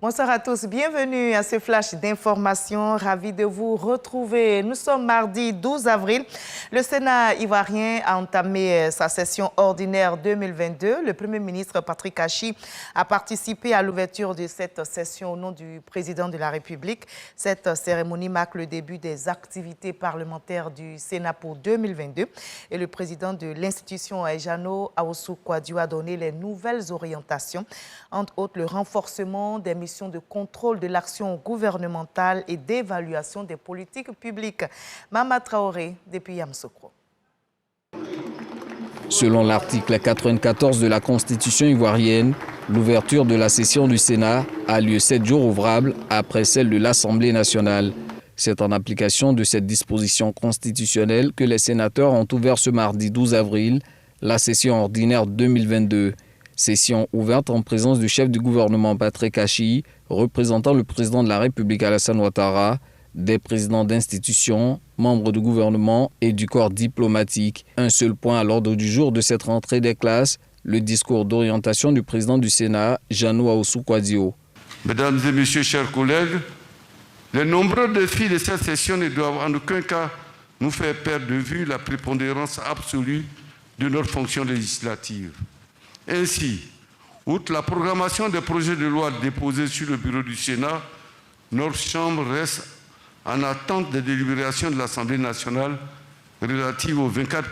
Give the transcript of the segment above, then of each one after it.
Bonsoir à tous, bienvenue à ce flash d'information. Ravi de vous retrouver. Nous sommes mardi 12 avril. Le Sénat ivoirien a entamé sa session ordinaire 2022. Le Premier ministre Patrick Achi a participé à l'ouverture de cette session au nom du président de la République. Cette cérémonie marque le début des activités parlementaires du Sénat pour 2022. Et le président de l'institution, Jano Awosou-Kouadio, a donné les nouvelles orientations, entre autres le renforcement des missions de contrôle de l'action gouvernementale et d'évaluation des politiques publiques. Mama Traoré, depuis Yamoussoukro. Selon l'article 94 de la Constitution ivoirienne, l'ouverture de la session du Sénat a lieu 7 jours ouvrables après celle de l'Assemblée nationale. C'est en application de cette disposition constitutionnelle que les sénateurs ont ouvert ce mardi 12 avril la session ordinaire 2022. Session ouverte en présence du chef du gouvernement Patrick Achi, représentant le président de la République Alassane Ouattara, des présidents d'institutions, membres du gouvernement et du corps diplomatique. Un seul point à l'ordre du jour de cette rentrée des classes, le discours d'orientation du président du Sénat, Jano Awosou-Kouadio. Mesdames et messieurs, chers collègues, les nombreux défis de cette session ne doivent en aucun cas nous faire perdre de vue la prépondérance absolue de notre fonction législative. Ainsi, outre la programmation des projets de loi déposés sur le bureau du Sénat, notre Chambre reste en attente des délibérations de l'Assemblée nationale relatives aux 24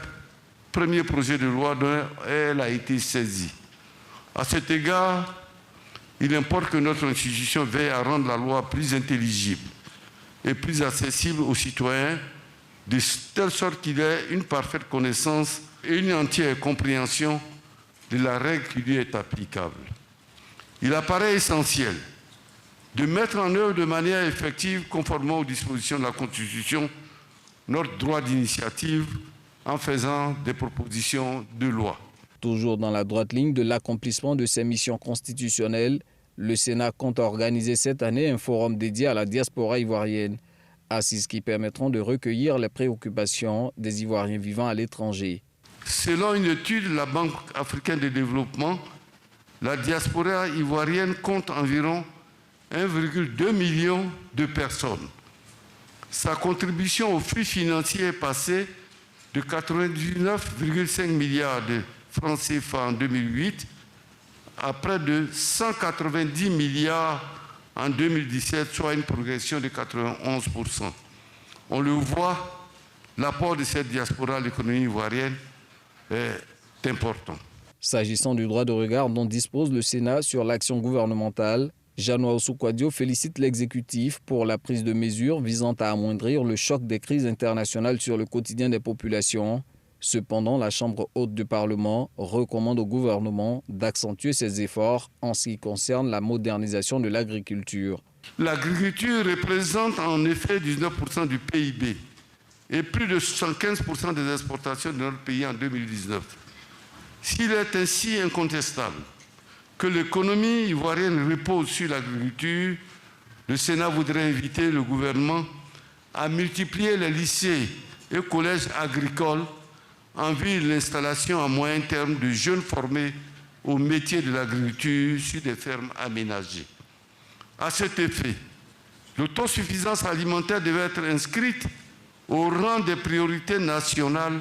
premiers projets de loi dont elle a été saisie. À cet égard, il importe que notre institution veille à rendre la loi plus intelligible et plus accessible aux citoyens, de telle sorte qu'il ait une parfaite connaissance et une entière compréhension de la règle qui lui est applicable. Il apparaît essentiel de mettre en œuvre de manière effective, conformément aux dispositions de la Constitution, notre droit d'initiative en faisant des propositions de loi. Toujours dans la droite ligne de l'accomplissement de ses missions constitutionnelles, le Sénat compte organiser cette année un forum dédié à la diaspora ivoirienne, assises qui permettront de recueillir les préoccupations des Ivoiriens vivant à l'étranger. Selon une étude de la Banque africaine de développement, la diaspora ivoirienne compte environ 1,2 million de personnes. Sa contribution aux flux financiers est passée de 99,5 milliards de francs CFA en 2008 à près de 190 milliards en 2017, soit une progression de 91%. On le voit, l'apport de cette diaspora à l'économie ivoirienne est important. S'agissant du droit de regard dont dispose le Sénat sur l'action gouvernementale, Jano Awosou-Kouadio félicite l'exécutif pour la prise de mesures visant à amoindrir le choc des crises internationales sur le quotidien des populations. Cependant, la Chambre haute du Parlement recommande au gouvernement d'accentuer ses efforts en ce qui concerne la modernisation de l'agriculture. L'agriculture représente en effet 19% du PIB et plus de 75% des exportations de notre pays en 2019. S'il est ainsi incontestable que l'économie ivoirienne repose sur l'agriculture, le Sénat voudrait inviter le gouvernement à multiplier les lycées et collèges agricoles en vue de l'installation à moyen terme de jeunes formés au métier de l'agriculture sur des fermes aménagées. À cet effet, l'autosuffisance alimentaire devait être inscrite au rang des priorités nationales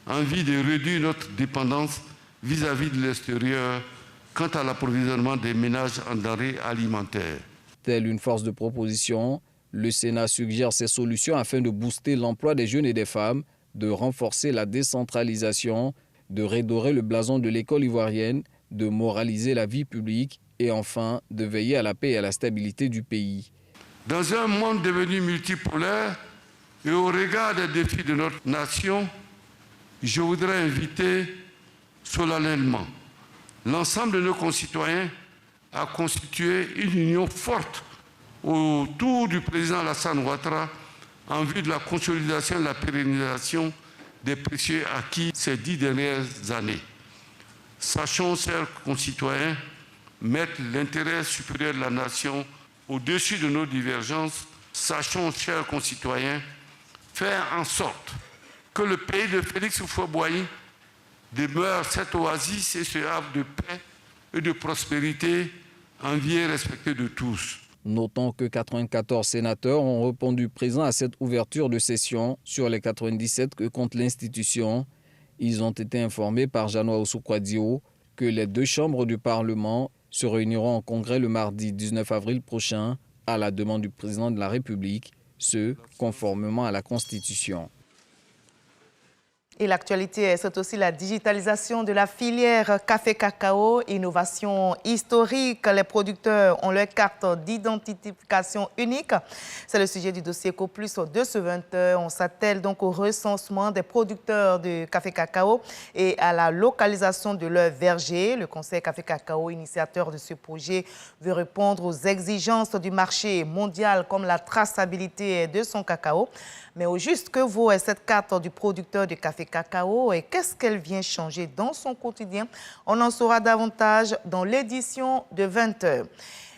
en vue de réduire notre dépendance vis-à-vis de l'extérieur quant à l'approvisionnement des ménages en denrées alimentaires. Telle une force de proposition, le Sénat suggère ces solutions afin de booster l'emploi des jeunes et des femmes, de renforcer la décentralisation, de redorer le blason de l'école ivoirienne, de moraliser la vie publique et enfin de veiller à la paix et à la stabilité du pays. Dans un monde devenu multipolaire et au regard des défis de notre nation, je voudrais inviter solennellement l'ensemble de nos concitoyens à constituer une union forte autour du président Alassane Ouattara en vue de la consolidation et de la pérennisation des précieux acquis ces 10 dernières années. Sachons, chers concitoyens, mettre l'intérêt supérieur de la nation au-dessus de nos divergences. Sachons, chers concitoyens, faire en sorte que le pays de Félix Houphouët-Boigny demeure cette oasis et ce havre de paix et de prospérité envié et respecté de tous. Notons que 94 sénateurs ont répondu présents à cette ouverture de session sur les 97 que compte l'institution. Ils ont été informés par Janoa Ousoukwadio que les deux chambres du Parlement se réuniront en congrès le mardi 19 avril prochain à la demande du président de la République, ce conformément à la Constitution. Et l'actualité, c'est aussi la digitalisation de la filière café-cacao, innovation historique. Les producteurs ont leur carte d'identification unique. C'est le sujet du dossier EcoPlus de ce 20h. On s'attelle donc au recensement des producteurs de café-cacao et à la localisation de leur verger. Le Conseil café-cacao, initiateur de ce projet, veut répondre aux exigences du marché mondial comme la traçabilité de son cacao. Mais au juste, que vaut cette carte du producteur de café-cacao et qu'est-ce qu'elle vient changer dans son quotidien? On en saura davantage dans l'édition de 20h.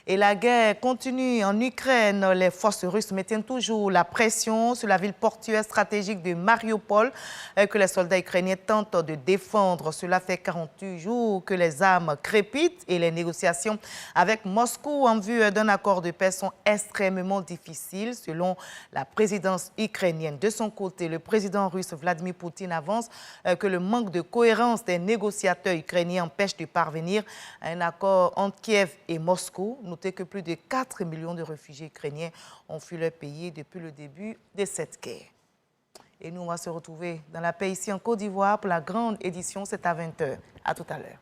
Et la guerre continue en Ukraine. Les forces russes maintiennent toujours la pression sur la ville portuaire stratégique de Mariupol que les soldats ukrainiens tentent de défendre. Cela fait 48 jours que les armes crépitent et les négociations avec Moscou en vue d'un accord de paix sont extrêmement difficiles selon la présidence ukrainienne. De son côté, le président russe Vladimir Poutine avance que le manque de cohérence des négociateurs ukrainiens empêche de parvenir à un accord entre Kiev et Moscou. Notez que plus de 4 millions de réfugiés ukrainiens ont fui leur pays depuis le début de cette guerre. Et nous, on va se retrouver dans la paix ici en Côte d'Ivoire pour la grande édition. C'est à 20h. À tout à l'heure.